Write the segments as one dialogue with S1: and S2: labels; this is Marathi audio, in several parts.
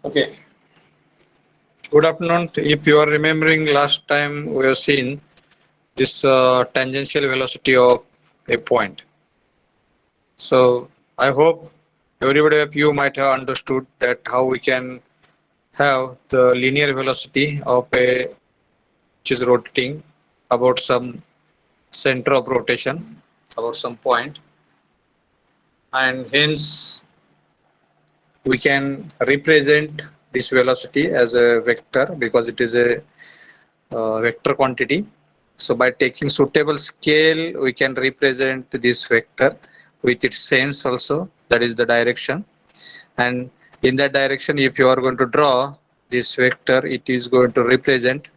S1: Okay. Good afternoon. If you are remembering, last time we have seen this tangential velocity of a point. So I hope everybody of you might have understood that how we can have the linear velocity of a which is rotating about some center of rotation about some point, and hence we can represent this velocity as a vector because it is a vector quantity. So by taking suitable scale, we can represent this vector with its sense also, that is the direction. And in that direction, if you are going to draw this vector, it is going to represent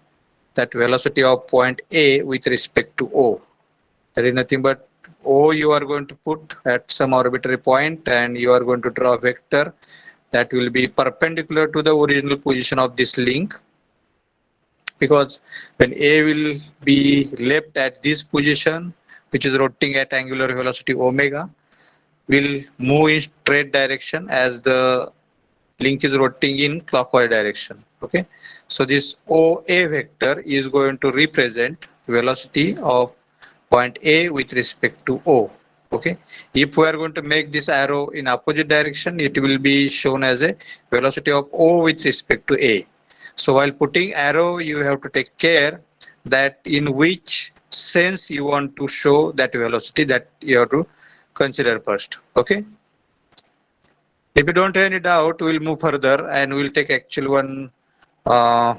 S1: that velocity of point A with respect to O. That is nothing but O you are going to put at some arbitrary point, and you are going to draw a vector that will be perpendicular to the original position of this link, because when A will be left at this position, which is rotating at angular velocity omega, will move in straight direction as the link is rotating in clockwise direction. Okay, so this OA vector is going to represent velocity of point A with respect to O. Okay, if we are going to make this arrow in opposite direction, it will be shown as a velocity of O with respect to A. So while putting arrow, you have to take care that in which sense you want to show that velocity, that you have to consider first. Okay. If you don't have any doubt, we'll move further and we'll take actual one uh,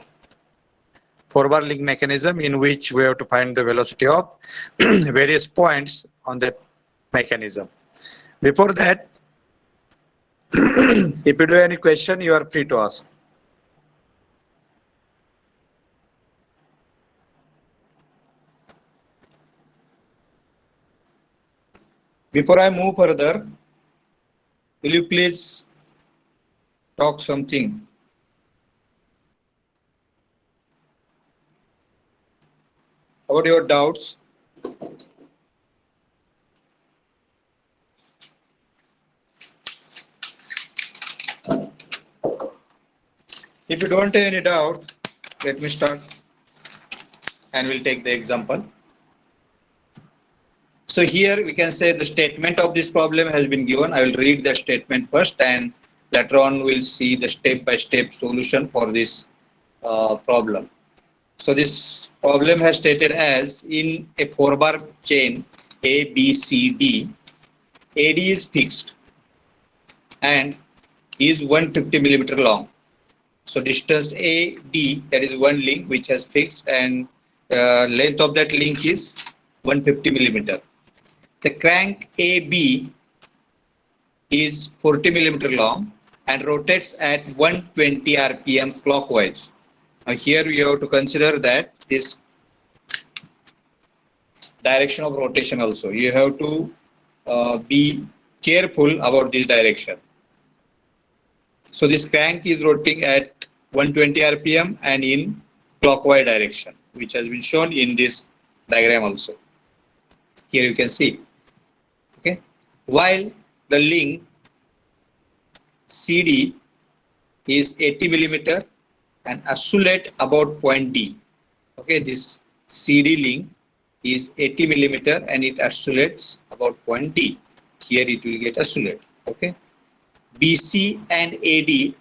S1: four-bar link mechanism in which we have to find the velocity of various points on that mechanism. Before that, if you do any question, you are free to ask. Before I move further, will you please talk something? About your doubts? If you don't have any doubt, let me start and we'll take the example. So here we can say the statement of this problem has been given. I will read the statement first and later on we'll see the step-by-step solution for this problem. So this problem has stated as in a four-bar chain A, B, C, D, AD is fixed and is 150 millimeter long. So distance AD, that is one link which has fixed, and length of that link is 150 millimeter. The crank AB is 40 millimeter long and rotates at 120 RPM clockwise. Now here we have to consider that this direction of rotation also. You have to be careful about this direction. So this crank is rotating at 120 RPM and in clockwise direction, which has been shown in this diagram also. Here you can see. Okay, while the link CD is 80 millimeter and oscillate about point D. Okay, this CD link is 80 millimeter and it oscillates about point D. Here it will get oscillate. Okay, BC and AD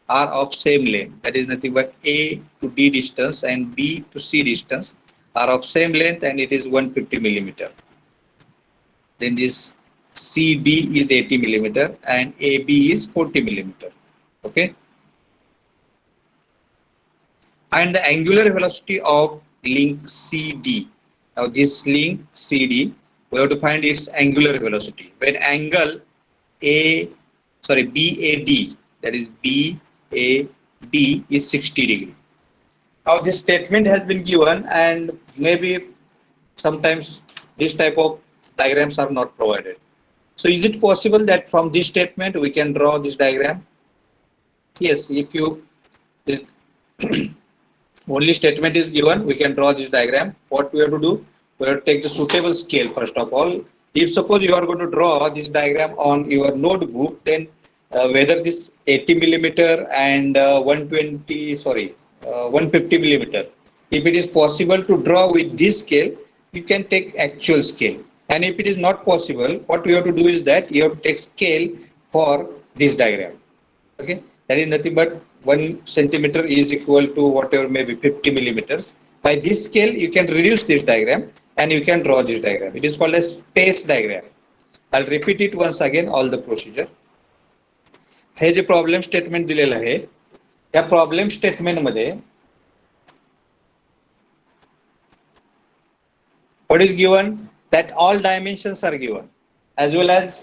S1: are of same length. That is nothing but A to D distance and B to C distance are of same length and it is 150 millimeter. Then this CD is 80 millimeter and AB is 40 millimeter. Okay. And the angular velocity of link CD. Now this link CD, we have to find its angular velocity. When angle BAD, that is BAD is 60 degree. Now this statement has been given and maybe sometimes this type of diagrams are not provided. So is it possible that from this statement we can draw this diagram? Yes, if you only statement is given, we can draw this diagram. What we have to do, we have to take the suitable scale first of all. If suppose you are going to draw this diagram on your notebook, then whether this 80 millimeter and 150 millimeter, if it is possible to draw with this scale, you can take actual scale. And if it is not possible, what you have to do is that you have to take scale for this diagram. Okay, that is nothing but 1 centimeter is equal to whatever maybe 50 millimeters. By this scale, you can reduce this diagram and you can draw this diagram. It is called a space diagram. I'll repeat it once again, all the procedure. हे जे प्रॉब्लेम स्टेटमेंट दिलेलं आहे त्या प्रॉब्लेम स्टेटमेंट मध्ये what is given that all dimensions are given as well as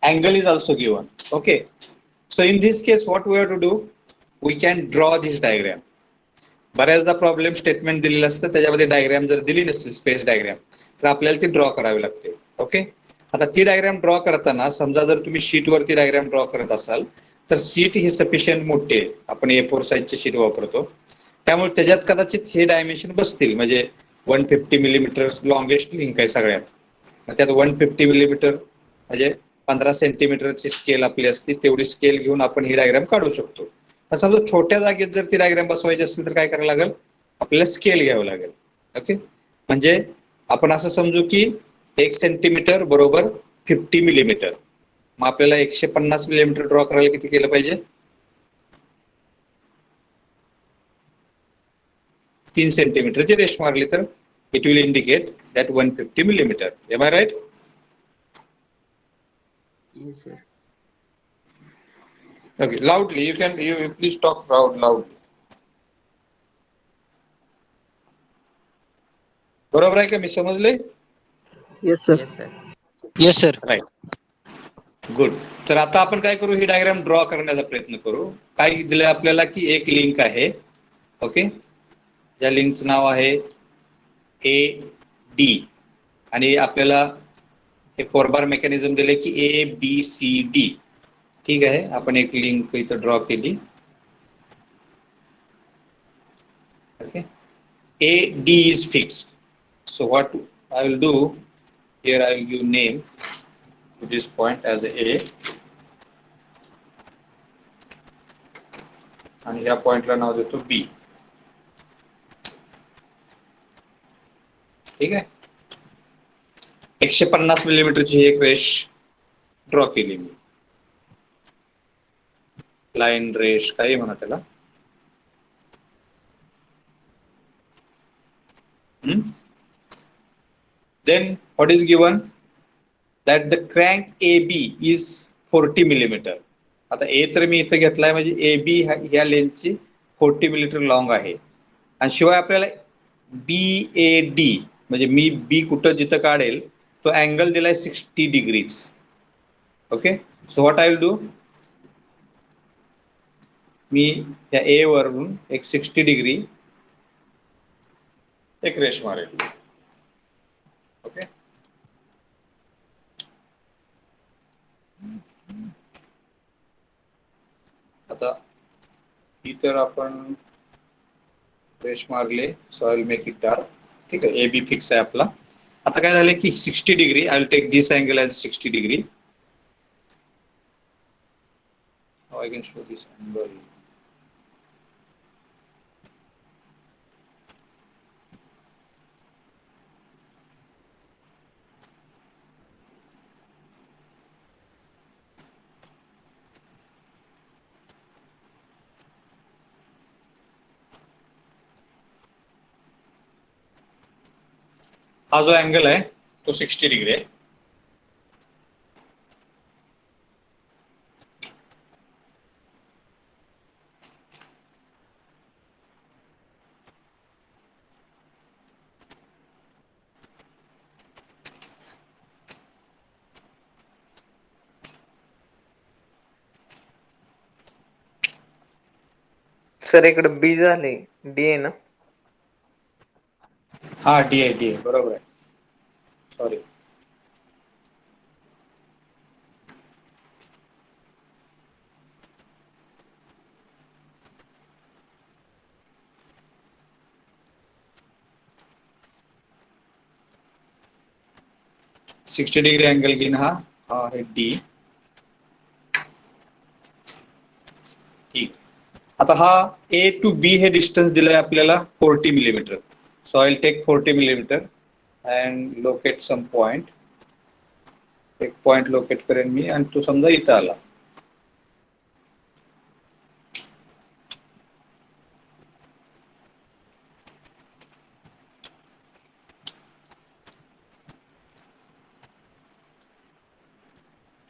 S1: angle is also given. Okay, so in this case what we have to do, we can draw this diagram. बऱ्याचदा प्रॉब्लेम स्टेटमेंट दिलेलं असतं त्याच्यामध्ये डायग्राम जर दिली नसते स्पेस डायग्राम तर आपल्याला ती ड्रॉ करावी लागते. ओके, आता ती डायग्राम ड्रॉ करताना समजा जर तुम्ही शीट वरती डायग्राम ड्रॉ करत असाल तर शीट ही सफिशियंट मोठी आहे, आपण A4 साईजची शीट वापरतो त्यामुळे त्याच्यात कदाचित हे डायमेन्शन बसतील. म्हणजे 150 मिलीमीटर लॉंगेस्ट लिंक आहे सगळ्यात, त्यात 150 मिलीमीटर म्हणजे 15 सेंटीमीटरची स्केल आपली असते, तेवढी स्केल घेऊन आपण ही डायग्राम काढू शकतो. समजा छोट्या जागेत जर ती डायग्राम बसवायची असेल तर काय करावं लागेल, आपल्याला स्केल घ्यावं लागेल. ओके, म्हणजे आपण असं समजू की 1 सेंटीमीटर बरोबर 50 मिलीमीटर, मग आपल्याला 150 मिलीमीटर ड्रॉ करायला किती केलं पाहिजे, 3 सेंटीमीटरची रेष मारली तर it will indicate that 150 millimetre. Am I right?
S2: Yes, sir.
S1: Okay, loudly you please talk loudly. बरोबर आहे का, मी समजले?
S2: Yes, sir. Yes, sir.
S3: Yes, sir.
S1: Right, good. तर आता आपण काय करू, ही डायग्राम ड्रॉ करण्याचा प्रयत्न करू. काय दिलं आपल्याला की एक लिंक आहे. ओके, ज्या लिंकचं नाव आहे AD आणि आपल्याला हे 4 बार मेकॅनिझम दिले की ABCD. ठीक आहे, आपण एक लिंक इथं ड्रॉ केली. Okay, AD is fixed. So what I will do here, I will give name to this point as A आणि या पॉइंटला नाव देतो B. ठीक आहे, 150 मिलीमीटरची एक रेष ड्रॉ केली मी, लाईन रेष काही म्हणा त्याला. Then what is given that the crank AB is 40 millimeter. आता A तर मी इथं घेतलाय म्हणजे AB ह्या लेन्थची 40 मिलीमीटर लॉंग आहे आणि शिवाय आपल्याला BAD म्हणजे मी B कुठं जिथं काढेल तो अँगल दिलाय 60 degrees. Okay, so what I will do, मी या A वरून एक 60 डिग्री एक रेष मारेल. ओके, आता इतर आपण रेष मारले, so I will make it dark. ठीक आहे, AB फिक्स आहे आपला. आता काय झालं की 60 degree, I will take this angle as 60 degree. Now I can show this angle. हा जो अँगल आहे तो 60 डिग्री आहे.
S2: सर इकडे B झाले, D आहे ना?
S1: हा D आहे बरोबर आहे, सॉरी. $60 डिग्री अँगल घेईन हा आहे D. आता हा A to B हे डिस्टन्स दिलंय आपल्याला 40 मिलीमीटर. So I will take 40 millimetre and locate some point. एक पॉइंट लोकेट करेन मी आणि तो समजा इथं आला.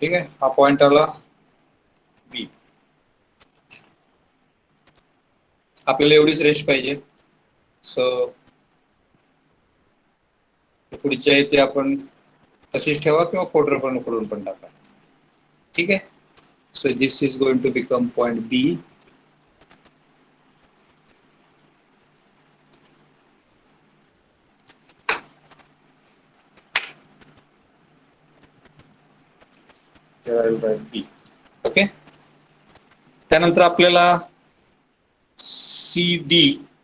S1: ठीक आहे, हा पॉइंट आला बी. आपल्याला एवढीच रेंज पाहिजे. सो पुढच्या इथे आपण तशीच ठेवा किंवा कोडर पण उकडून पण टाका. ठीक आहे. So this is going to become point B. B. Okay. त्यानंतर आपल्याला सी डी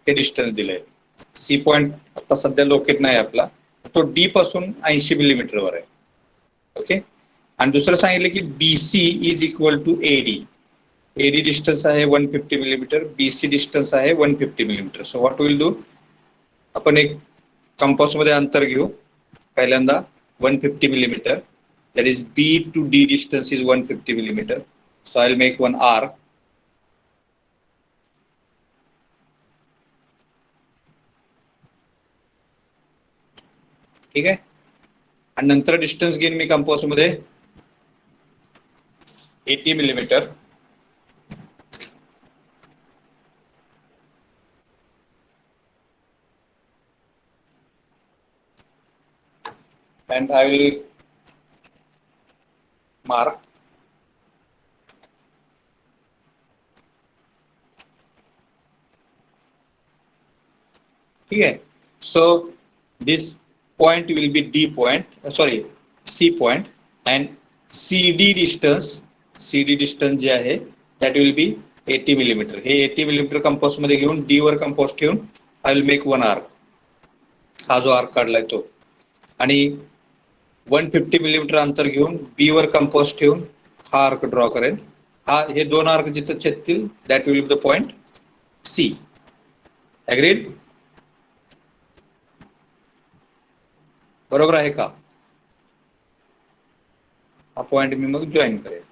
S1: हे डिस्टन्स दिलंय. सी पॉइंट आता सध्या लोकेट नाही आपला, तो डी पासून 80 मिलीमीटर वर आहे. ओके. आणि दुसरं सांगितलं की BC is equal to AD. AD distance आहे 150 मिलीमीटर, BC डिस्टन्स आहे 150 millimetre. So what will do, आपण एक कंपास मध्ये अंतर घेऊ. पहिल्यांदा 150 millimetre, that is B to D distance is 150 millimeter. So I'll make one arc. ठीक आहे. आणि नंतर डिस्टन्स घेईन मी कंपास मध्ये 80 millimetre. And I will mark. ठीक आहे. So this point will be D point, sorry C point, and CD distance जे आहे that will be 80 मिलीमीटर. हे 80 मिलीमीटर कंपास मध्ये घेऊन D वर कंपास ठेवून I will make one arc. हा जो आर्क काढलाय तो, आणि 150 मिलीमीटर अंतर घेऊन बी वर कंपास ठेवून हा आर्क ड्रॉ करेन. हा हे दोन आर्क जिथे छेदतील that will be the point C. Agreed? बरोबर आहे का? हा पॉइंट मी मग जॉईन करेन.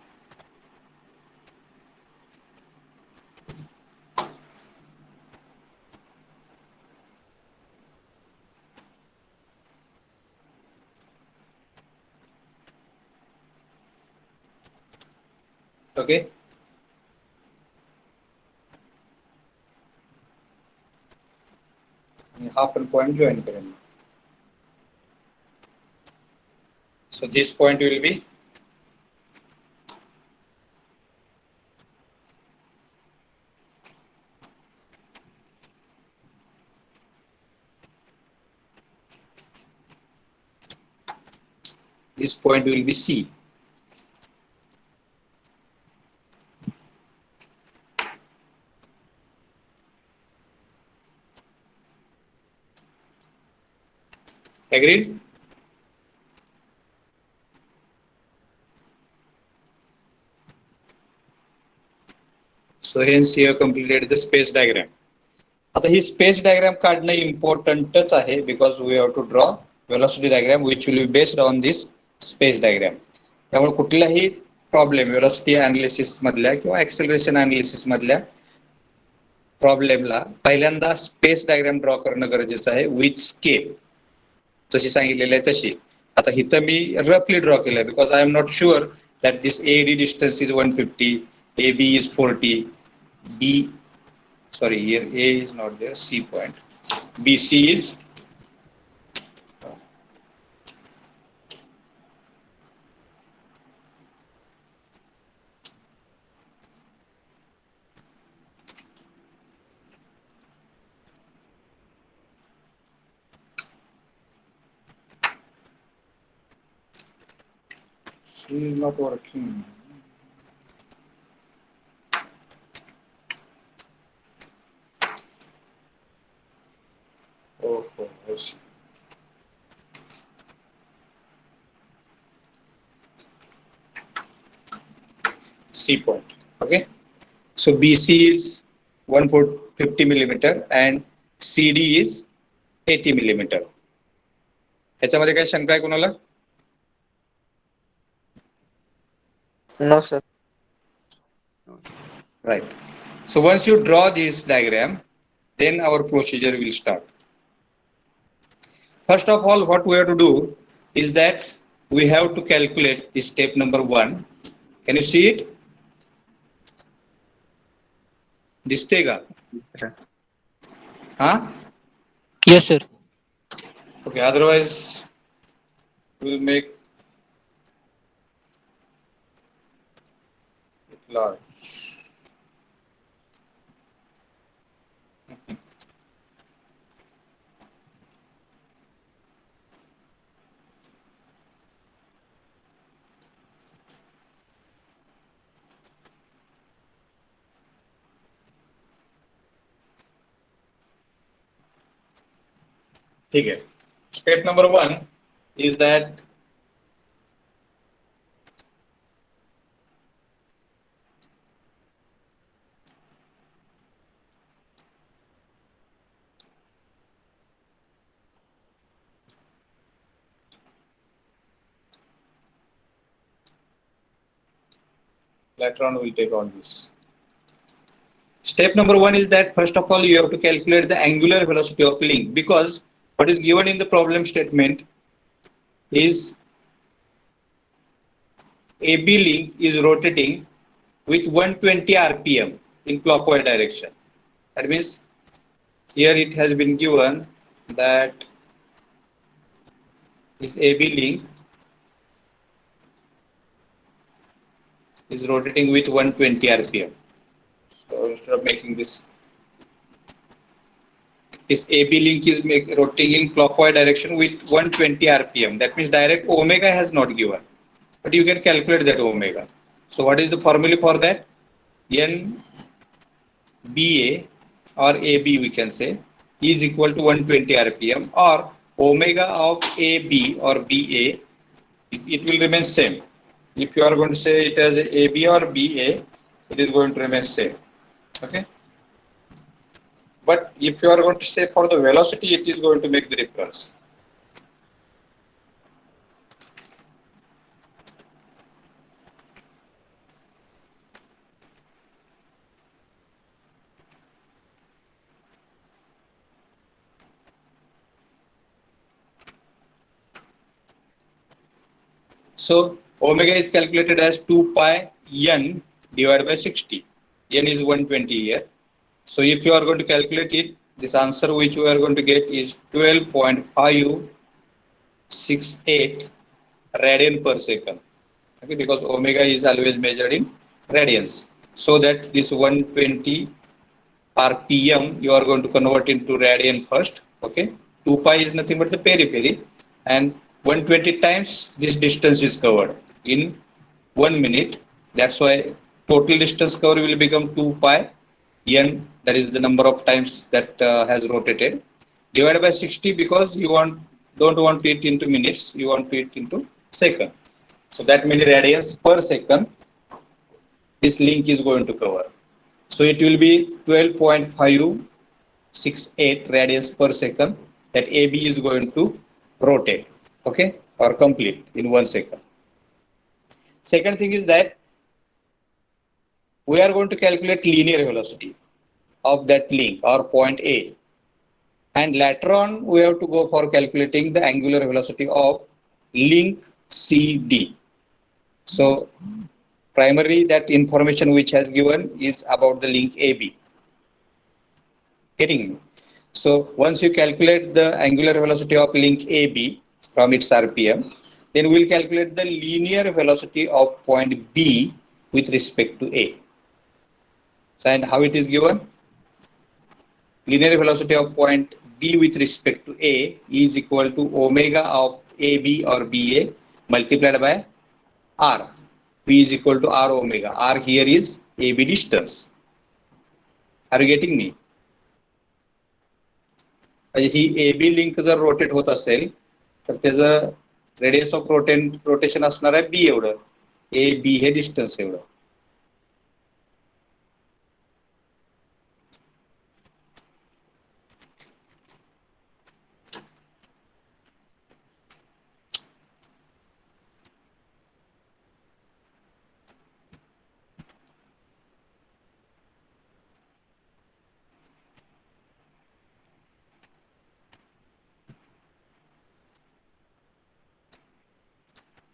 S1: ओके. हा पण पॉइंट जॉईन करेन. So this point will be C. Agreed? So hence you have completed the space diagram. आता ही स्पेस डायग्राम काढणं इम्पॉर्टंटच आहे, because we have to draw velocity diagram which will be based on this space diagram. त्यामुळे कुठलाही प्रॉब्लेम वेलोसिटी अनालिसिस मधल्या किंवा एक्सेलरेशन अनालिसिस मधल्या प्रॉब्लेमला पहिल्यांदा स्पेस डायग्राम ड्रॉ करणं गरजेचं आहे, विथ स्केल जशी सांगितलेली आहे तशी. आता इथं मी रफली ड्रॉ केलं because I am not sure that this AD distance is 150, AB is 40, B, sorry, here A is not there, C point, BC is not working. Oh, yes. C point. Okay. So BC is 150 millimeter and CD is 80 millimeter. ह्याच्यामध्ये काही शंका आहे कोणाला?
S2: No, sir.
S1: Right. So once you draw this diagram, then our procedure will start. First of all, what we have to do is that we have to calculate the step number 1. Can you see it? दिसते का? Huh?
S3: Yes, sir.
S1: Okay, otherwise we'll make it large. ठीक है. Step number 1 is that later on we'll take on this. Step number 1 is that first of all you have to calculate the angular velocity of link, because what is given in the problem statement is AB link is rotating with 120 RPM in clockwise direction. That means here it has been given that this AB link is rotating with 120 RPM. So instead of making this AB link is rotating in clockwise direction with 120 RPM. That means direct omega has not given, but you can calculate that omega. So what is the formula for that? NBA or AB we can say is equal to 120 RPM, or omega of AB or BA, it will remain same. If you are going to say it as AB or BA, it is going to remain same. Okay. But if you are going to say for the velocity, it is going to make the difference. So omega is calculated as 2 pi n divided by 60. N is 120 here. So if you are going to calculate it, this answer which we are going to get is 12.568 radian per second. Okay, because omega is always measured in radians. So that this 120 RPM you are going to convert into radian first. Okay, 2 pi is nothing but the periphery, and 120 times this distance is covered in 1 minute. That's why total distance covered will become 2 pi n, that is the number of times that has rotated, divided by 60, because you don't want it into minutes, you want it into second. So that many radians per second this link is going to cover. So it will be 12.568 radians per second that AB is going to rotate, okay, or complete in 1 second. Second thing is that we are going to calculate linear velocity of that link or point A, and later on we have to go for calculating the angular velocity of link CD. So primarily that information which has given is about the link AB. Getting me? So once you calculate the angular velocity of link AB from its RPM, then we'll calculate the linear velocity of point B with respect to A. And how it is given? Linear velocity of point B with respect to A is equal to omega of AB or BA multiplied by R. B is equal to R omega. R here is AB distance. Are you getting me? He AB link जर रोटेट होत असेल तर त्याचं रेडियस ऑफ रोटेशन असणार आहे B एवढं. AB हे डिस्टन्स एवढं.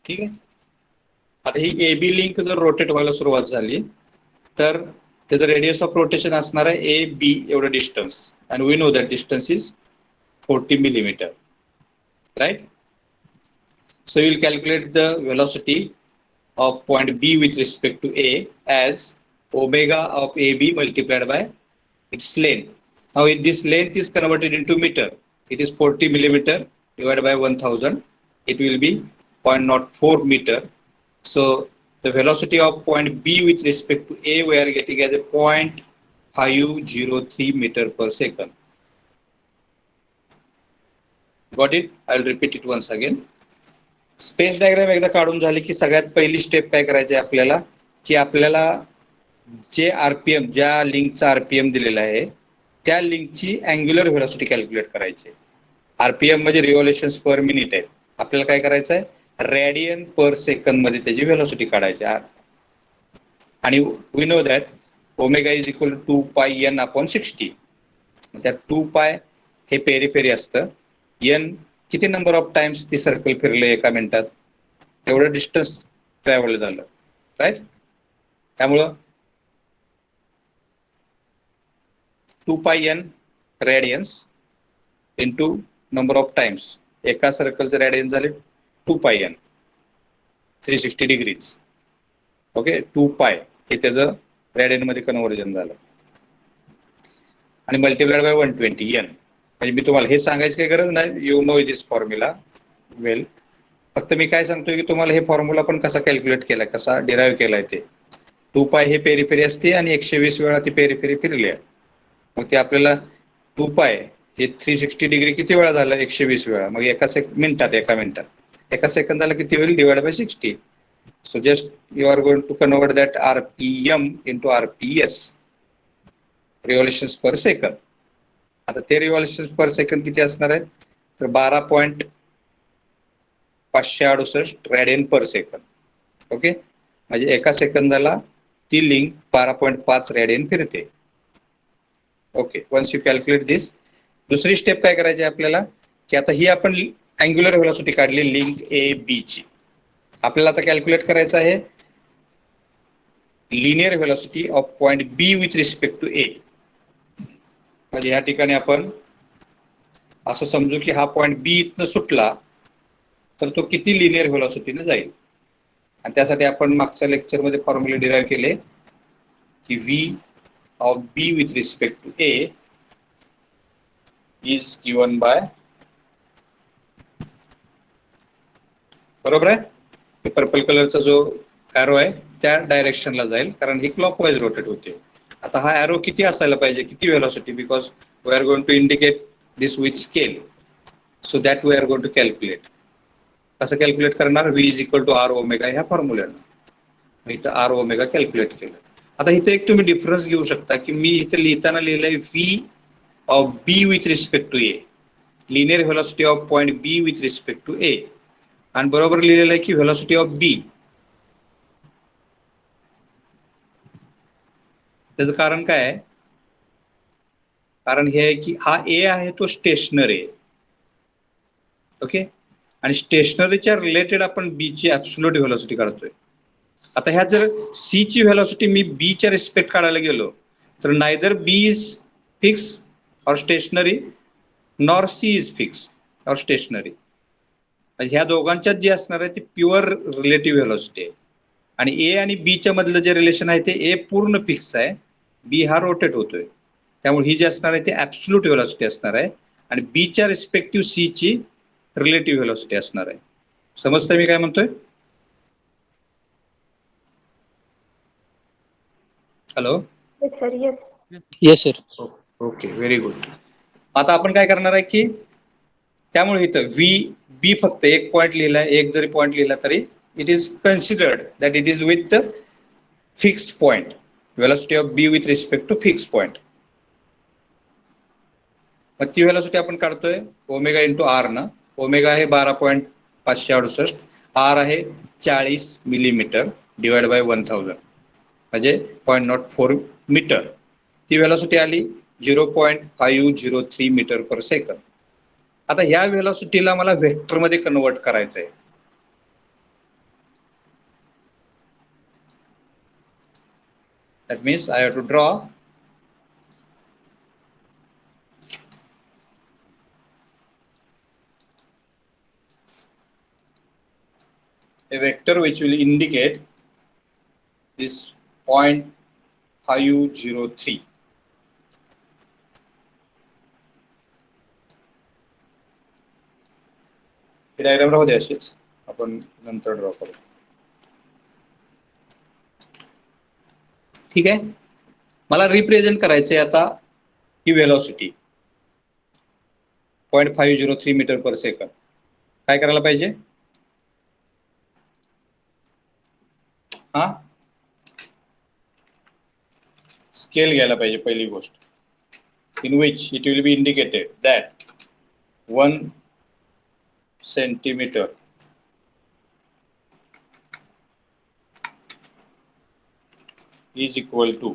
S1: ठीक आहे. आता ही ए बी लिंक जर रोटेट व्हायला सुरुवात झाली तर त्याचं रेडियस ऑफ रोटेशन असणार आहे ए बी एवढं distance, and we know that distance is 40 millimeter, right? So you will calculate the velocity of point B with respect to A as omega of AB multiplied by its length. Now if this length is converted into meter, it is 40 millimeter divided by 1000, it will be 0.04 meter. So the velocity of point B with respect to A we are getting as a 0.503 meter per second. Got it? I will repeat it once again. Space diagram एकदा काढून झाली की सगळ्यात पहिली स्टेप काय करायची आपल्याला, की आपल्याला जे आरपीएम, ज्या लिंकचा आरपीएम दिलेला आहे त्या लिंकची अँग्युलर व्हेलॉसिटी कॅल्क्युलेट करायची. आरपीएम म्हणजे रिव्हॉल्युशन्स पर मिनिट आहे. आपल्याला काय करायचं आहे, रेडियन पर सेकंद मध्ये त्याची व्हेलॉसिटी काढायची. आणि we know that omega is equal to 2πn/60. त्या 2π हे पेरिफेरी असतं. एन किती नंबर ऑफ टाइम्स ती सर्कल फिरले एका मिनिटात, तेवढं डिस्टन्स ट्रॅव्हल झालं, राईट? त्यामुळं 2πn Radiance into number of times, एका सर्कलचं रेडियन्स झाले 2πn 360 डिग्रीज. ओके, 2π हे त्याचं रेडियन मध्ये कन्व्हर्जन झालं आणि मल्टिप्लाइड बाय 120 n. म्हणजे मी तुम्हाला हे सांगायची काही गरज नाही, यू नो दिस फॉर्म्युला वेल. फक्त मी काय सांगतोय की तुम्हाला हे फॉर्म्युला पण कसा कॅल्क्युलेट केलाय, कसा डिराईव्ह केलाय ते. 2π हे पेरिफेरी असते आणि 120 वेळा ती पेरिफेरी फिरली आहे. मग ते आपल्याला 2π हे 360 डिग्री किती वेळा झालं, 120 वेळा. मग एका मिनिटात एका सेकंदाला किती होईल, divide by 60. So just you are going to convert that RPM into RPS, revolutions per सेकंद. आता ते रिव्हॉल्युशन्स पर सेकंद किती असणार आहे, तर 12.568 रेडियन पर सेकंद. ओके, म्हणजे एका सेकंदाला ती लिंक 12.5 रेडियन फिरते. Okay, once you calculate this, दुसरी स्टेप काय करायची आपल्याला, की आता ही आपण अँग्युलर व्हेलॉसिटी काढली लिंक ए बी ची. आपल्याला आता कॅल्क्युलेट करायचं आहे linear velocity of point B with respect to A. म्हणजे या ठिकाणी आपण असं समजू की हा पॉइंट बी इथनं सुटला तर तो किती लिनियर व्हेलॉसिटीने जाईल. आणि त्यासाठी आपण मागच्या लेक्चरमध्ये फॉर्म्युले डिराईव्ह केले की V of B with respect to A is given by, बरोबर आहे, पर्पल कलरचा जो ॲरो आहे त्या डायरेक्शनला जाईल कारण ही क्लॉकवाईज रोटेट होते. आता हा ॲरो किती असायला पाहिजे, किती velocity, because we are going to indicate this with scale. So that we are going to calculate. कसं कॅल्क्युलेट करणार, V is equal to R omega ह्या फॉर्म्युल्यानं. इथं आर ओमेगा कॅल्क्युलेट केलं. आता इथे एक तुम्ही डिफरन्स घेऊ शकता की मी इथे लिहिताना लिहिलंय V of B with respect to A, linear velocity of point B with respect to A, आणि बरोबर लिहिलेलं आहे की व्हेलॉसिटी ऑफ बी. त्याचं कारण काय आहे, कारण हे आहे की हा ए आहे तो स्टेशनरी आहे. ओके, आणि स्टेशनरीच्या रिलेटेड आपण बी ची ऍब्सोल्यूट व्हेलॉसिटी काढतोय. आता ह्या जर सी ची व्हेलॉसिटी मी बी च्या रिस्पेक्ट काढायला गेलो तर neither B is fix or stationary nor C is fix or stationary. ह्या दोघांच्यात जे असणार आहे ते प्युअर रिलेटिव्ह व्हेलॉसिटी आहे. आणि ए आणि बी च्या मधलं जे रिलेशन आहे ते ए पूर्ण फिक्स आहे, बी हा रोटेट होतोय. त्यामुळे ही जी असणार आहे ती ऍब्सोल्यूट व्हेलॉसिटी असणार आहे आणि बी च्या रिस्पेक्टिव्ह सी ची रिलेटिव्ह व्हेलॉसिटी असणार आहे. समजतंय मी काय म्हणतोय? Hello,
S3: Yes, sir.
S1: Okay, very good. आता आपण काय करणार आहे की त्यामुळे इथं व्ही बी फक्त एक पॉइंट लिहिलाय, एक जरी पॉइंट लिहिला तरी it is considered that it is with the fix point, velocity of B with respect to fix point. मग ती व्हेलॉसिटी आपण काढतोय ओमेगा इंटू आर न. ओमेगा आहे 12.568, आर आहे 40 मिलीमीटर डिवाइड बाय 1000 म्हणजे 0.04 मीटर. ती व्हेलॉसिटी आली 0.503 मीटर पर सेकंद. आता ह्या व्हेलॉसिटीला मला व्हेक्टरमध्ये कन्वर्ट करायचं आहे. That means I have to draw a vector which will indicate this point 503. He diagram राहू दे अशीच, आपण नंतर ड्रॉ करू. ठीक आहे. मला रिप्रेझेंट करायचे आता ही वेलॉसिटी 0.503 मीटर पर सेकंड. काय करायला पाहिजे? हा, स्केल घ्यायला पाहिजे पहिली गोष्ट. in which it will be indicated that 1 centimeter is equal to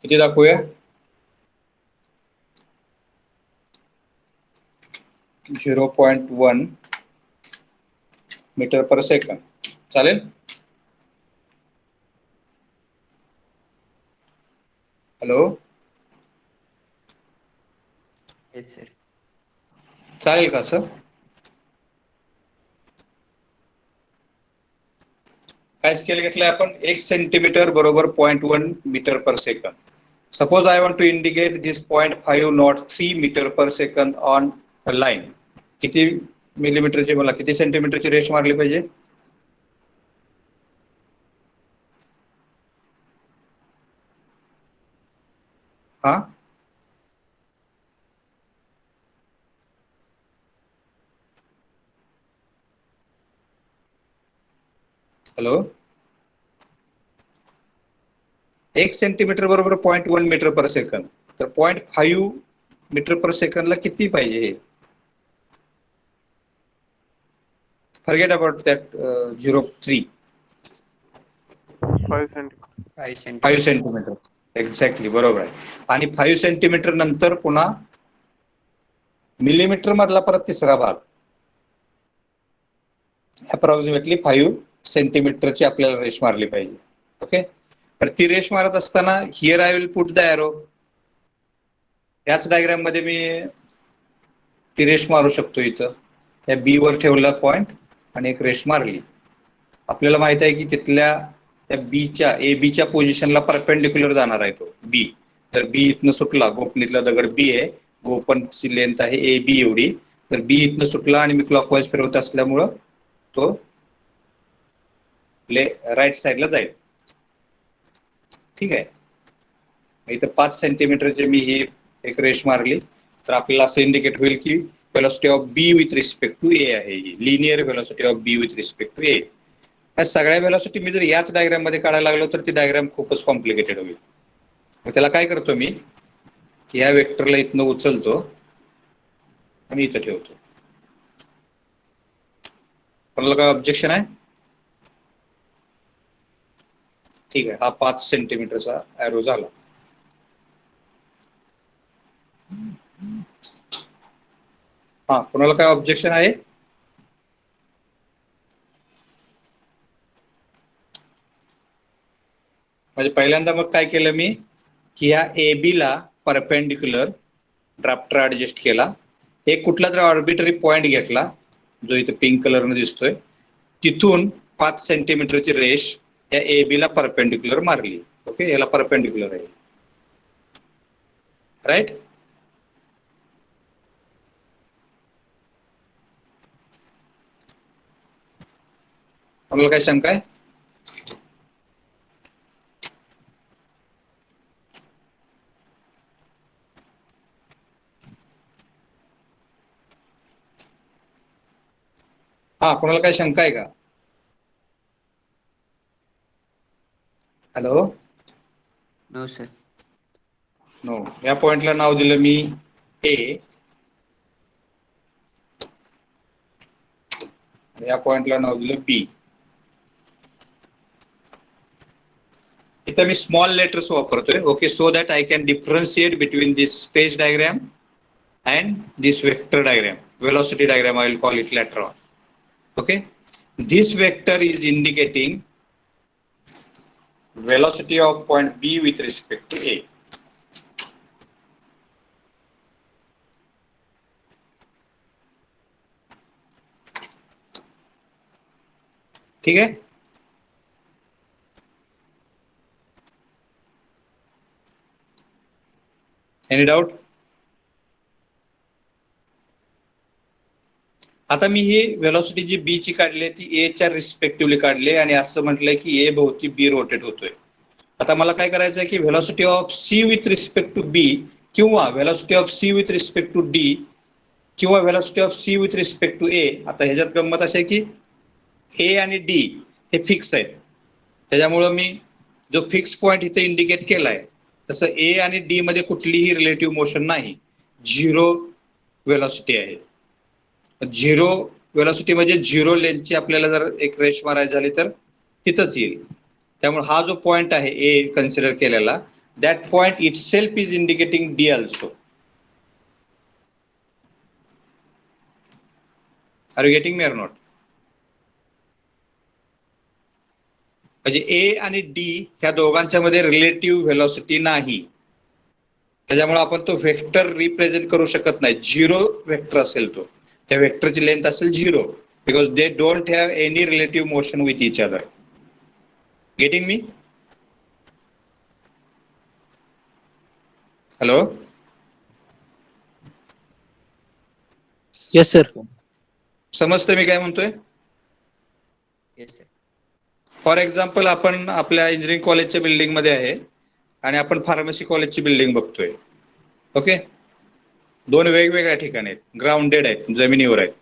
S1: किती दाखवूया? 0.1 मीटर पर सेकंड. चालेल? Hello,
S2: Yes, sir.
S1: चालेल का सर? काय स्केल घेतलाय आपण? 1 सेंटीमीटर बरोबर 0.1 metre per second. Suppose I want to indicate this 0.503 metre per second on a line. किती मिलीमीटरची, मला किती सेंटीमीटरची रेष मारली पाहिजे? हा, हॅलो, 1 सेंटीमीटर बरोबर 0.1 मीटर पर सेकंड. तर 0.5 मीटर पर सेकंडला किती पाहिजे हे? Forget about that 0.3. 5 centimetre. Exactly बरोबर आहे. आणि 5 सेंटीमीटर नंतर पुन्हा मिलीमीटर मधला परत तिसरा भाग, अप्रॉक्सिमेटली 5 सेंटीमीटरची आपल्याला रेष मारली पाहिजे. ओके. तर ती रेष मारत असताना here I will put the arrow. याच डायग्राम मध्ये मी ती रेष मारू शकतो. इथं त्या बी वर ठेवला पॉइंट आणि एक रेष मारली. आपल्याला माहित आहे की तिथल्या त्या बीच्या ए बीच्या पोझिशनला परपेंडिक्युलर जाणार आहे तो बी. तर बी इथनं सुटला, गोपनीतला दगड बी आहे, गोपनची लेंथ आहे ए बी एवढी. तर बी इथनं सुटला आणि मी क्लॉकवाईज फिरवत असल्यामुळं तो राईट साईडला जाईल. ठीक आहे. इथं 5 सेंटीमीटरचे मी ही एक रेष मारली तर आपल्याला असं इंडिकेट होईल की velocity of B with respect to A आहे. ही linear velocity of B with respect to A. या सगळ्या वेलोसिटी मी जर याच डायग्राम मध्ये काढायला लागलो तर ती डायग्राम खूपच कॉम्प्लिकेटेड होईल. मग त्याला काय करतो मी की या वेक्टरला इथनं उचलतो आणि इथं ठेवतो. कोणाला काय ऑब्जेक्शन आहे? ठीक आहे. हा 5 सेंटीमीटरचा एरो झाला. हा, कोणाला काय ऑब्जेक्शन आहे? म्हणजे पहिल्यांदा मग काय केलं मी की या ए बी ला परपेंडिक्युलर ड्राफ्टर ऍडजस्ट केला. एक कुठला तरी आर्बिटरी पॉइंट घेतला जो इथे पिंक कलर न दिसतोय. तिथून 5 सेंटीमीटरची रेष या ए बी ला परपेंडिक्युलर मारली. ओके, याला परपेंडिक्युलर आहे. राईट. कोणाला काय शंका आहे? हा, कोणाला काय शंका आहे का? हॅलो.
S2: No, sir.
S1: नो. या पॉइंटला नाव दिलं मी ए. या पॉइंटला नाव दिलं बी. इथं मी स्मॉल लेटर्स वापरतोय. Okay, so that I can differentiate between this space diagram and this vector diagram, velocity diagram I will call it later on. Okay, this vector is indicating velocity of point B with respect to A. ठीक है, एनी डाउट? आता मी ही वेलॉसिटी जी बी ची काढली ती ए च्या रिस्पेक्टिव्हली काढली आणि असं म्हटलंय की ए भोवती बी रोटेट होतोय. आता मला काय करायचं आहे की velocity of C with respect to B किंवा velocity of C with respect to D किंवा velocity of C with respect to A. आता ह्याच्यात गंमत अशी आहे की ए आणि डी हे फिक्स आहेत, त्याच्यामुळं मी जो फिक्स पॉइंट इथे इंडिकेट केलाय तसं ए आणि डी मध्ये कुठलीही रिलेटिव्ह मोशन नाही, झिरो वेलॉसिटी आहे. झिरो वेलॉसिटी म्हणजे झिरो लेंथची आपल्याला जर एक रेष मारायची झाली तर तिथंच येईल. त्यामुळे हा जो पॉइंट आहे ए कन्सिडर केलेला, that point itself is indicating the also. Are you getting me or not? म्हणजे ए आणि डी ह्या दोघांच्या मध्ये रिलेटिव्ह व्हेलॉसिटी नाही, त्याच्यामुळे आपण तो व्हेक्टर रिप्रेझेंट करू शकत नाही. झिरो व्हेक्टर असेल तो, त्या व्हेक्टरची लेंथ असेल zero, because they don't have any relative motion with each other. Getting me? Hello,
S3: Yes, sir.
S1: समजतं मी काय म्हणतोय?
S2: Yes sir.
S1: फॉर एक्झाम्पल आपण आपल्या इंजिनिअरिंग कॉलेजच्या बिल्डिंग मध्ये आहे आणि आपण फार्मसी कॉलेजची बिल्डिंग बघतोय. ओके, दोन वेगवेगळ्या ठिकाणी आहेत, ग्राउंडेड आहेत, जमिनीवर आहेत,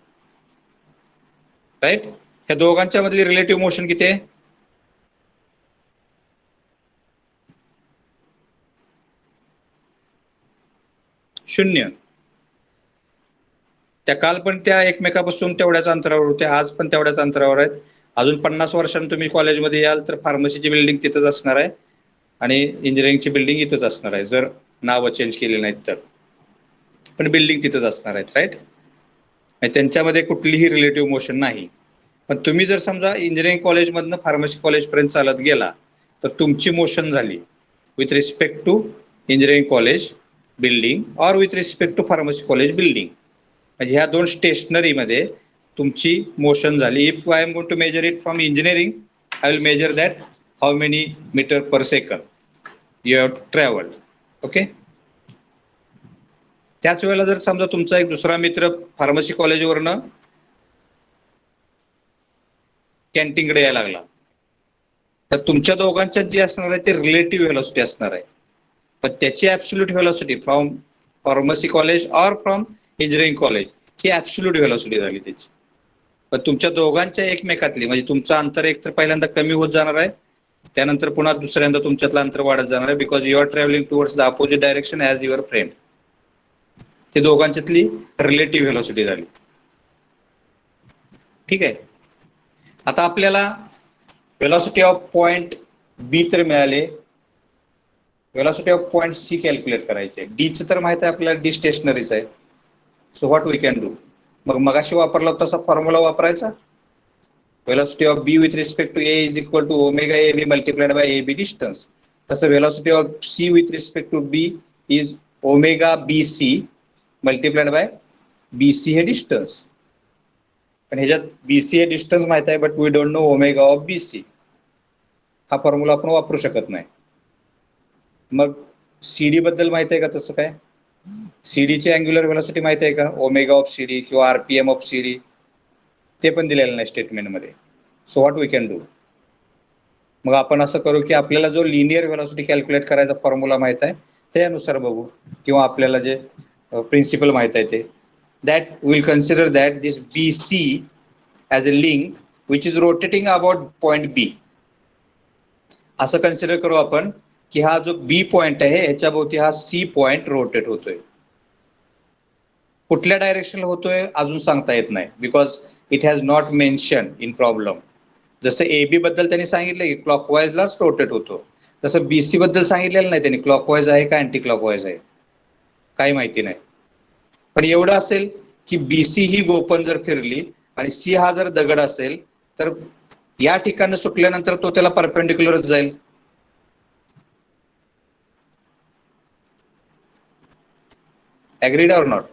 S1: राईट. ह्या दोघांच्या मधली रिलेटिव्ह मोशन किती आहे? शून्य. त्या काल पण त्या एकमेकापासून तेवढ्याच अंतरावर होत्या, आज पण तेवढ्याच अंतरावर आहेत. अजून 50 वर्षांनी तुम्ही कॉलेजमध्ये याल तर फार्मसीची बिल्डिंग तिथंच असणार आहे आणि इंजिनिअरिंगची बिल्डिंग इथंच असणार आहे, जर नावं चेंज केली नाहीत तर, पण बिल्डिंग तिथंच असणार आहेत, राईट. त्यांच्यामध्ये कुठलीही रिलेटिव्ह मोशन नाही. पण तुम्ही जर समजा इंजिनिअरिंग कॉलेजमधनं फार्मसी कॉलेजपर्यंत चालत गेला तर तुमची मोशन झाली with respect to engineering college building or with respect to pharmacy college building. म्हणजे ह्या दोन स्टेशनरीमध्ये तुमची मोशन झाली. If I am going to measure it from engineering, I will measure that how many metre per second you have travelled. Okay, त्याच वेळेला जर समजा तुमचा एक दुसरा मित्र फार्मसी कॉलेजवरनं कॅन्टीनकडे यायला लागला तर तुमच्या दोघांच्यात जी असणार आहे ती रिलेटिव्ह व्हेलॉसिटी असणार आहे, पण त्याची absolute velocity from pharmacy college or from engineering college ही ऍब्सोल्यूट व्हेलॉसिटी झाली त्याची. पण तुमच्या दोघांच्या एकमेकातली म्हणजे तुमचं अंतर एक तर पहिल्यांदा कमी होत जाणार आहे, त्यानंतर पुन्हा दुसऱ्यांदा तुमच्यातलं अंतर वाढत जाणार आहे, because you are travelling towards the opposite direction as your friend. ते दोघांच्यातली रिलेटिव्ह व्हेलॉसिटी झाली. ठीक आहे, आता आपल्याला व्हेलॉसिटी ऑफ पॉइंट बी तर मिळाले, velocity of point C calculate करायचे. डीचं तर माहिती आहे आपल्याला, डी स्टेशनरीच आहे. So what we can do, मग मगाशी वापरला तसा फॉर्म्युला वापरायचा. Velocity of B with respect to A is equal to omega A B multiplied by A B distance. तसं velocity of C with respect to B is omega B C multiplied by B C हे डिस्टन्स. पण ह्याच्यात बी सी हे डिस्टन्स माहित आहे, but we don't know omega of B C. हा फॉर्म्युला आपण वापरू शकत नाही. मग सी डी बद्दल माहित आहे का? तसं काय, सी डीची अँग्युलर व्हेलॉसिटी माहित आहे का? ओमेगा ऑफ सी डी किंवा आरपीएम ऑफ सी डी, ते पण दिलेलं नाही स्टेटमेंटमध्ये. So what we can do, मग आपण असं करू की आपल्याला जो लिनियर व्हेलॉसिटी कॅल्क्युलेट करायचा फॉर्म्युला माहित आहे त्यानुसार बघू, किंवा आपल्याला जे प्रिन्सिपल माहित आहे ते, that will consider that this B C as a link which is rotating about point B. असं कन्सिडर करू आपण की हा जो बी पॉइंट आहे ह्याच्या भोवती हा सी पॉइंट रोटेट होतोय. कुठल्या डायरेक्शनला होतोय अजून सांगता येत नाही, because it has not mention in problem. जसं ए बी बद्दल त्यांनी सांगितलं की क्लॉकवाईजलाच रोटेट होतो, तसं बी सी बद्दल सांगितलेलं नाही त्यांनी क्लॉकवाईज आहे का अँटी क्लॉकवाईज आहे, काही माहिती नाही. पण एवढं असेल की बी सी ही गोपन जर फिरली आणि सी हा जर दगड असेल तर या ठिकाणी सुटल्यानंतर तो त्याला परपेंडिक्युलरच जाईल. Agreed or not?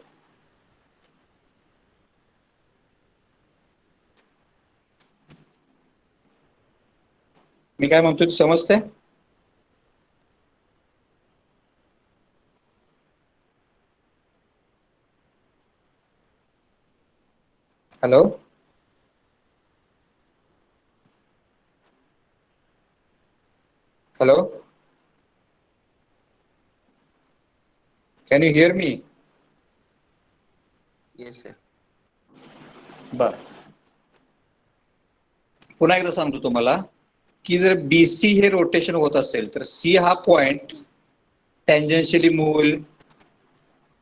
S1: मी काय म्हणतोय समजते? Hello, hello, can you here me?
S2: Yes, sir.
S1: बर, पुन्हा एकदा सांगतो तुम्हाला की जर BC हे रोटेशन होत असेल तर C हा पॉइंट टँजेन्शियली मूव्ह होईल.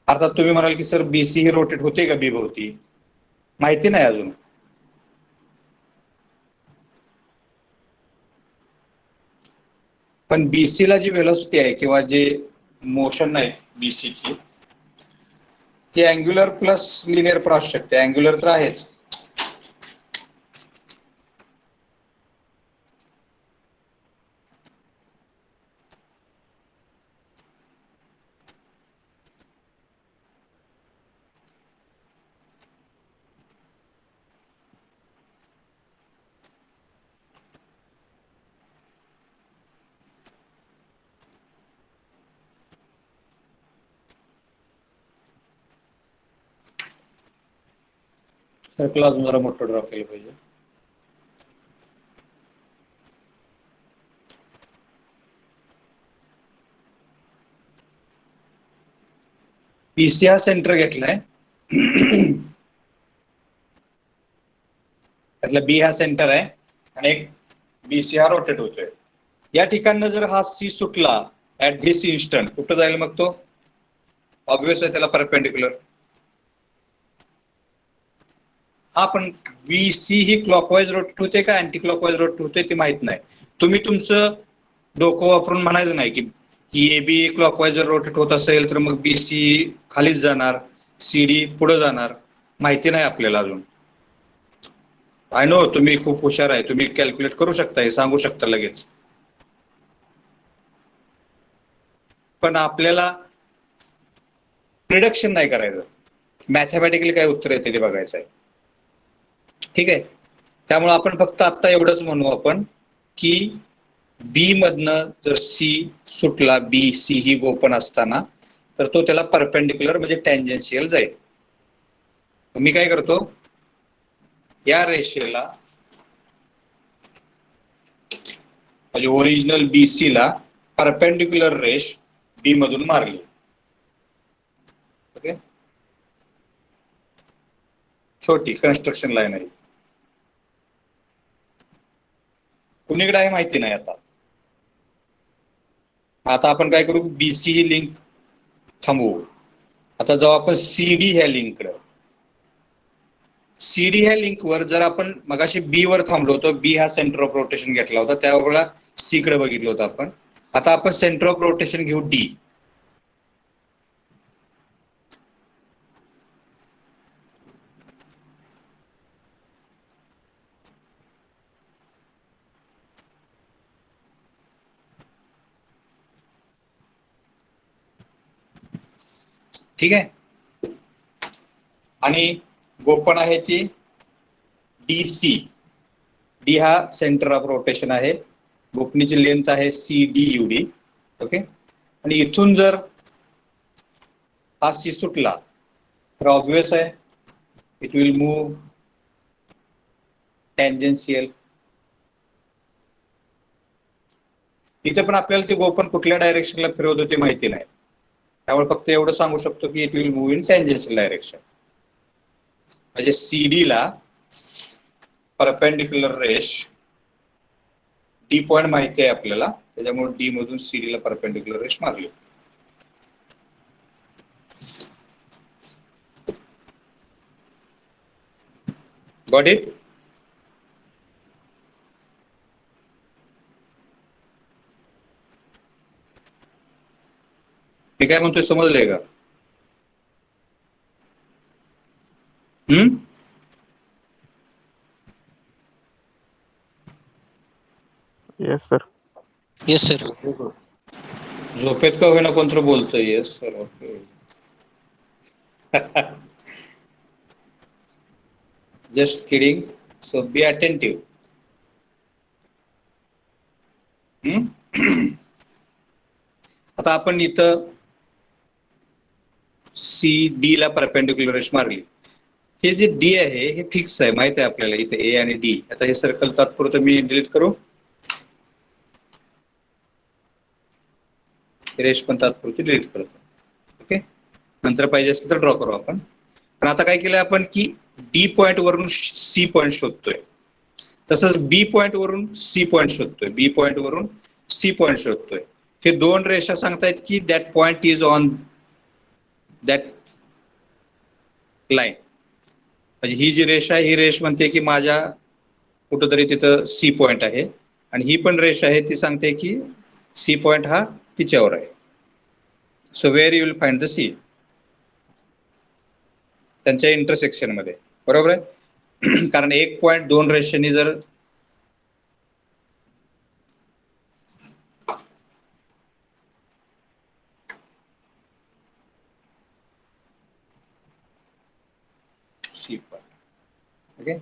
S1: अर्थात तुम्ही म्हणाल की सर BC हे रोटेट होते का B भोवती? माहिती नाही अजून. पण BC ला जी व्हेलॉसिटी आहे किंवा जे मोशन आहे BC ची ती अँग्युलर प्लस लिनियर पण असू शकते. अँग्युलर तर आहेच. सर्कल अजून जरा मोठं ड्रॉ केलं पाहिजे. BC हा सेंटर घेतलाय. त्यातला B हा सेंटर आहे आणि एक BC हा रोटेट होतोय. या ठिकाणी जर हा C सुटला ऍट धिस इन्स्टंट कुठं जाईल मग तो? ऑब्वियस आहे त्याला परपेंडिक्युलर. हा पण BC ही क्लॉकवाईज रोटेट होते का अँटी क्लॉकवाईज रोटेट होते ते माहित नाही. तुम्ही तुमचं डोकं वापरून म्हणायचं नाही की AB क्लॉकवाईज जर रोटेट होत असेल तर मग BC खालीच जाणार, CD पुढे जाणार. माहिती नाही आपल्याला अजून. आय नो तुम्ही खूप हुशार आहे, तुम्ही कॅल्क्युलेट करू शकता, हे सांगू शकता लगेच. पण आपल्याला प्रिडक्शन नाही करायचं, मॅथमॅटिकली काय उत्तर येते ते बघायचं आहे. ठीक आहे, त्यामुळे आपण फक्त आता एवढंच म्हणू आपण की B मधनं जर C सुटला, BC ही ओपन असताना तर तो त्याला परपेंडिक्युलर म्हणजे टँजेन्शियल जाईल. मी काय करतो, या रेषेला म्हणजे ओरिजिनल BC ला परपेंडिक्युलर रेष B मधून मारली. ओके, छोटी कन्स्ट्रक्शन लाईन आहे. कुणीकडे आहे माहिती नाही आता. आता आपण काय करू, BC ही लिंक थांबवू. आता जाऊ आपण CD ह्या लिंककडे. CD ह्या लिंकवर जर आपण मगाशी B वर थांबलो होतो, B हा सेंटर ऑफ रोटेशन घेतला होता, त्यावेळेला C कडे बघितलं होतं आपण. आता आपण सेंटर ऑफ रोटेशन घेऊ D. ठीक आहे, आणि गोपन आहे ती DC. D हा सेंटर ऑफ रोटेशन आहे, गोपनीची लेंथ आहे CD एवढी. ओके, आणि इथून जर हा C सुटला तर ऑब्वियस आहे इट विल मूव टँजेन्शियल. इथे पण आपल्याला ते गोपन कुठल्या डायरेक्शनला फिरवत होते माहिती नाही, त्यामुळे फक्त एवढं सांगू शकतो की it will move in tangential direction. म्हणजे CD ला परपेंडिक्युलर रेष D पॉइंट माहिती आहे आपल्याला, त्याच्यामुळे D मधून CD ला परपेंडिक्युलर रेष मारली. Got it? मी काय म्हणतोय समजलंय का?
S4: Yes sir.
S3: Yes, sir.
S1: झोपेत का होईना कोणतं बोलतोय? Yes sir. Okay, Just kidding. So be attentive. आता आपण इथं सी डी ला परपेंडिक्युलर रेष मारली. हे जे डी आहे हे फिक्स आहे, माहिती आहे आपल्याला. इथे ए आणि डी. आता हे सर्कल तात्पुरतं मी डिलीट करू. रेष पण तात्पुरती डिलीट करतो. ओके, नंतर पाहिजे असेल तर ड्रॉ करू आपण. पण आता काय केलंय आपण की डी पॉइंट वरून सी पॉइंट शोधतोय, तसंच बी पॉइंट वरून सी पॉइंट शोधतोय, बी पॉइंट वरून सी पॉइंट शोधतोय. हे दोन रेषा सांगतायत की that point is on that line. म्हणजे ही जी रेषा आहे ही रेष म्हणते की माझ्या कुठंतरी तिथं सी पॉइंट आहे, आणि ही पण रेष आहे ती सांगते की सी पॉइंट हा तिच्यावर आहे. So where you will find the C, त्यांच्या इंटरसेक्शन मध्ये. बरोबर आहे. कारण एक पॉइंट दोन रेषांनी जर सी पॉइंट ओके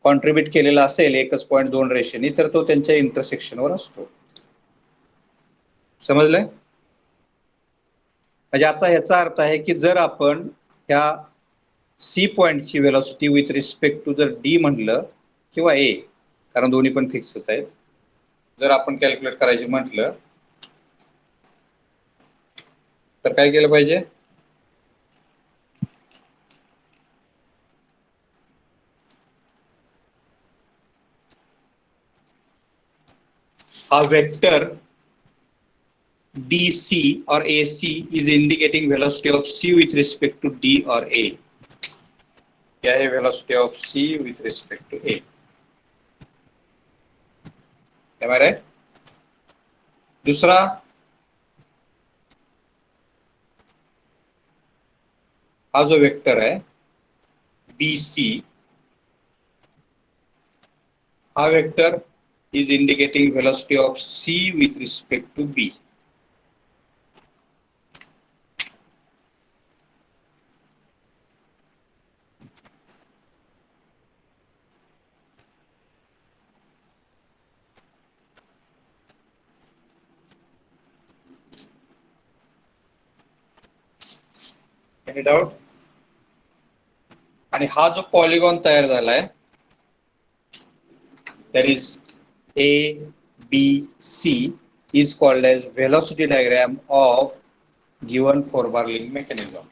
S1: कॉन्ट्रीब्युट केलेला असेल एकच पॉइंट दोन रेषेनी, तर तो त्यांच्या इंटरसेक्शनवर असतो. समजलंय? म्हणजे आता ह्याचा अर्थ आहे की जर आपण ह्या सी पॉइंटची वेलॉसिटी विथ रिस्पेक्ट टू जर डी म्हटलं किंवा ए, कारण दोन्ही पण फिक्सच आहेत, जर आपण कॅल्क्युलेट करायची म्हटलं तर काय केलं पाहिजे? हा vector DC or AC is indicating velocity of C with respect to D or A. क्या है velocity of C with respect to A? Am I right? दूसरा हा जो वेक्टर है BC, हा vector is indicating velocity of C with respect to B. Any doubt? आणि हा जो पॉलिगॉन तयार झालाय that is ABC is called as velocity diagram of given four-bar link mechanism.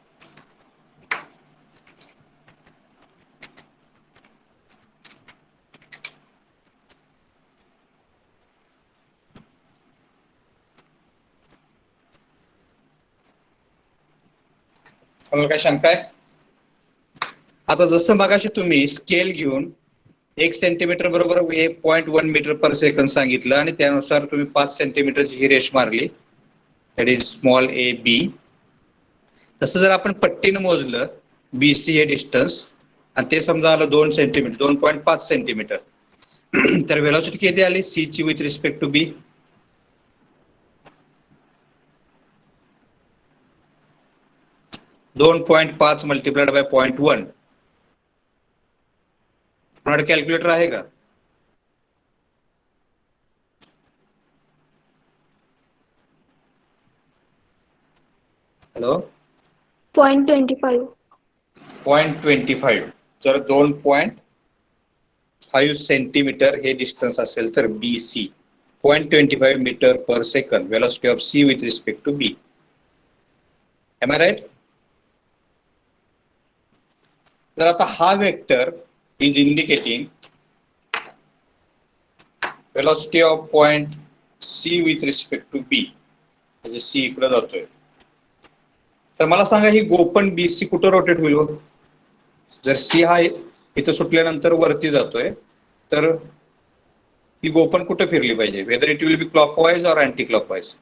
S1: काय शंका आहे? आता जसं मगाशी तुम्ही स्केल घेऊन 1 सेंटीमीटर बरोबर 0.1 मीटर पर सेकंद सांगितलं आणि त्यानुसार तुम्ही 5 सेंटीमीटरची ही रेष मारली, that is small A B. तसं जर आपण पट्टीनं मोजलं BC हे डिस्टन्स आणि ते समजा आलं 2 सेंटीमीटर 2.5 सेंटीमीटर, तर वेलॉसिटी किती आली सी ची with respect to B? 2.5 multiplied by 0.1. कोणाकडे कॅल्क्युलेटर आहे का? हॅलो?
S3: 0.25.
S1: 0.25. जर 2.5 सेंटीमीटर हे डिस्टन्स असेल तर BC 0.25 metre per second velocity of C with respect to B. Am I right? तर आता हा vector is indicating velocity of point C with respect to B. म्हणजे C इकडे जातोय. तर मला सांगा ही गोपन BC कुठं रोटेट होईल? जर C हा इथं सुटल्यानंतर वरती जातोय तर ही गोपन कुठे फिरली पाहिजे? Whether it will be clockwise or anticlockwise?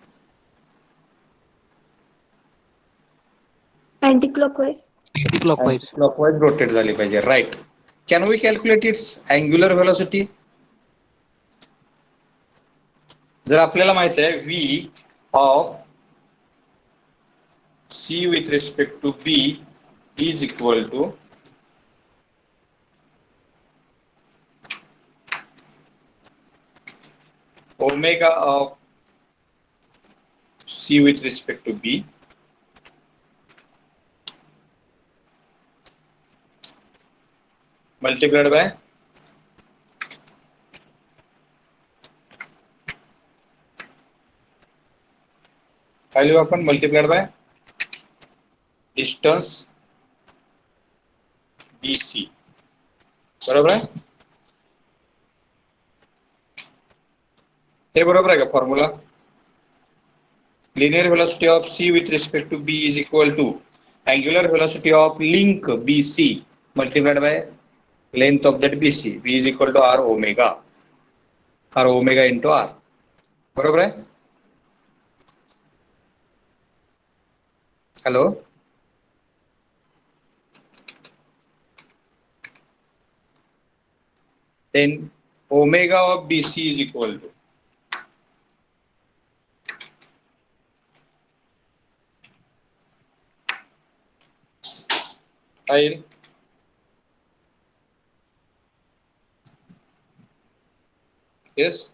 S3: Anti-clockwise.
S4: Anti-clockwise.
S1: Clockwise rotate झाली पाहिजे. Right. Can we calculate its angular velocity? जर आपल्याला माहित आहे V of C with respect to B is equal to omega of C with respect to B multiplied by काय लिहू आपण multiplied by distance BC. बरोबर आहे? हे बरोबर आहे का formula? Linear velocity of C with respect to B is equal to angular velocity of link BC multiplied by length of that BC. B is equal to R omega. R omega into R. बरोबर आहे? Hello, then omega of BC is equal to I yes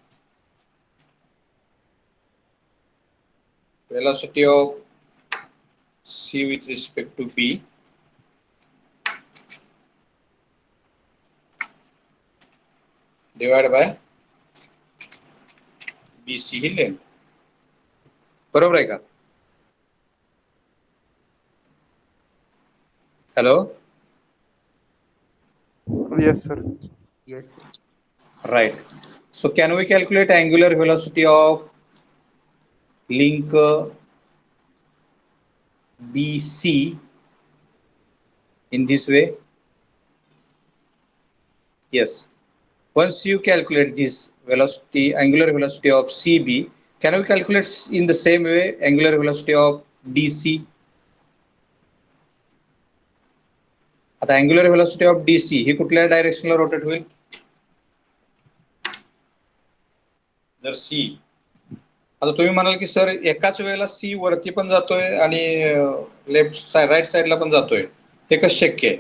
S1: velocity of C with respect to B divided by BC he length. बरोबर आहे का? Hello,
S4: Yes, sir.
S2: Yes, sir.
S1: right. So can we calculate angular velocity of link BC in this way? Yes. Once you calculate this velocity, angular velocity of CB, can we calculate in the same way angular velocity of DC? आता angular velocity of DC ही कुठल्या डायरेक्शनला रोटेट होईल? जर C, आता तुम्ही म्हणाल की सर एकाच वेळेला C वरती पण जातोय आणि लेफ्ट साइड राईट साइडला पण जातोय, हे कसं शक्य आहे?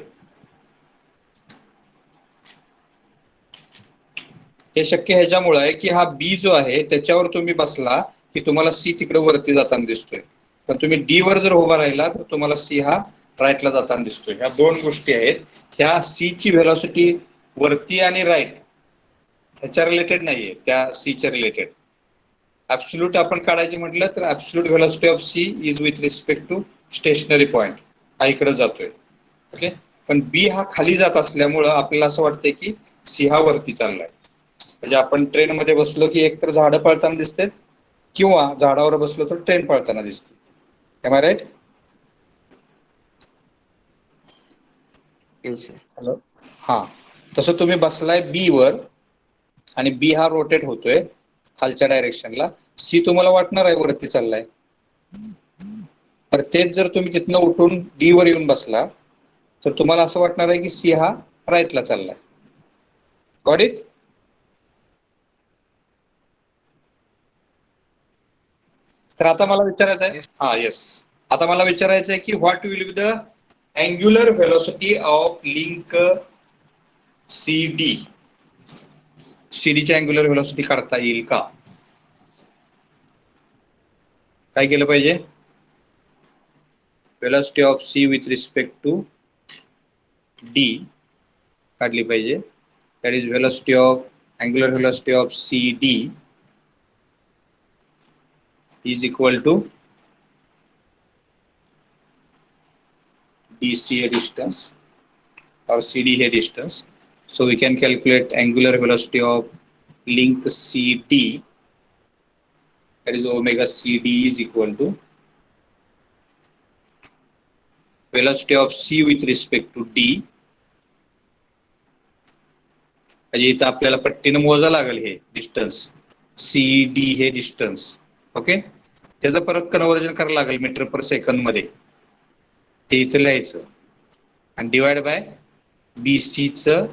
S1: हे शक्य ह्याच्यामुळे आहे की हा B जो आहे त्याच्यावर तुम्ही बसला की तुम्हाला C तिकडे वरती जाताना दिसतोय, पण तुम्ही D वर जर उभा राहिला तर तुम्हाला C हा राईटला जाताना दिसतोय. ह्या दोन गोष्टी आहेत. ह्या C ची व्हेलॉसिटी वरती आणि राईट ह्याच्या रिलेटेड नाहीये, त्या C च्या रिलेटेड. ऍब्सोल्यूट आपण काढायची म्हटलं तर absolute velocity of C is with respect to stationary point, हा इकडे जातोय. ओके, पण B हा खाली जात असल्यामुळं आपल्याला असं वाटतंय की C हा वरती चाललाय. म्हणजे आपण ट्रेन मध्ये बसलो की एकतर झाडं पळताना दिसते किंवा झाडावर बसलो तर ट्रेन पळताना दिसते. Am I right?
S2: Yes, sir.
S1: Hello, हा, तसं तुम्ही बसलाय B वर आणि B हा रोटेट होतोय खालच्या डायरेक्शनला, C तुम्हाला वाटणार आहे वरती चाललाय. तर तेच जर तुम्ही तिथनं उठून D वर येऊन बसला तर तुम्हाला असं वाटणार आहे की C हा राईटला चाललाय. Got it? तर आता मला विचारायचं आहे, हा येस, आता मला विचारायचं आहे की what will be the angular velocity of link CD. CD ची अँग्युलर व्हेलॉसिटी काढता येईल का? काय केलं पाहिजे? Velocity of C with respect to D काढली पाहिजे. That is velocity of angular velocity of CD is equal to DC a distance or CD a distance. So we can calculate angular velocity of link CD, that is omega CD is equal to velocity of C with respect to D. म्हणजे इथं आपल्याला पट्टीनं मोजा लागेल हे डिस्टन्स CD हे डिस्टन्स. ओके, त्याचं परत कन्व्हर्जन करायला लागेल मीटर पर सेकंद मध्ये, ते इथं लिहायचं आणि डिवाइड बाय BC चं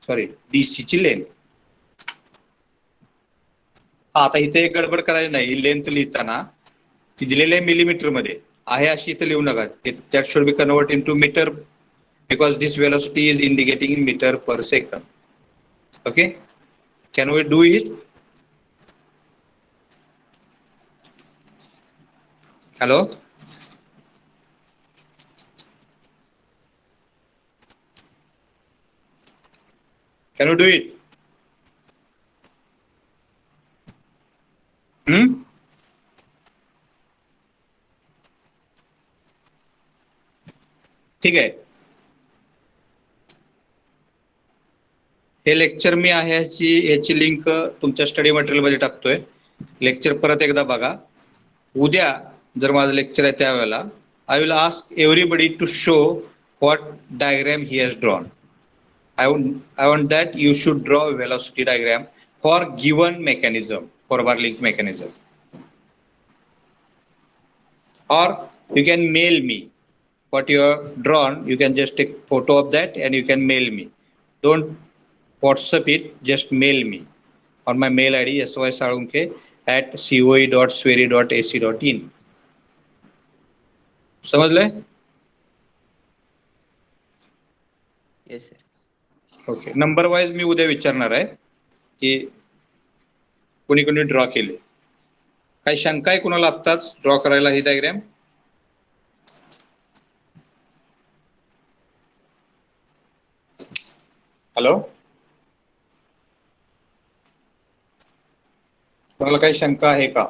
S1: सॉरी DC ची लेंथ. आता इथे एक गडबड करायची नाही, लेंथ लिहिताना ती दिलेली आहे मिलीमीटर मध्ये, आहे अशी इथे लिहू नका. That should be converted into meter because this velocity is indicating in meter per second. Okay, can we do it? Hello, can you do it? ठीक आहे. हे लेक्चर मी आहे याची लिंक तुमच्या स्टडी मटेरियल मध्ये टाकतोय. लेक्चर परत एकदा बघा. उद्या जर माझं लेक्चर आहे त्यावेळेला I will ask everybody to show what diagram he has drawn. I want that you should draw a velocity diagram for given mechanism, for Varling's mechanism. Or you can mail me what you have drawn. You can just take photo of that and you can mail me. Don't WhatsApp it, just mail me on my mail ID sysalunke@coe.sweri.ac.in. समजले?
S2: Yes, sir.
S1: Okay. Number wise मी उद्या विचारणार आहे की कोणी कोणी ड्रॉ केले. काही शंका आहे कुणाला आत्ताच ड्रॉ करायला ही डायग्राम? हॅलो, कोणाला काही शंका आहे का?